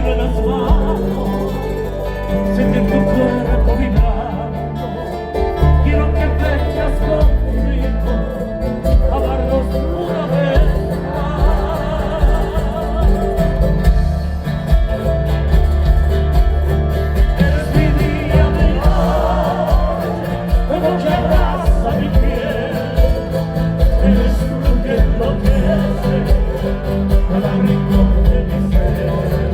tiemblen las manos, siente tu cuerpo vibrando. Quiero que vengas conmigo a amarnos una vez más. Eres mi día, mi noche, como que abraza mi piel. Eres tú que enloquece cada rincón de mi ser.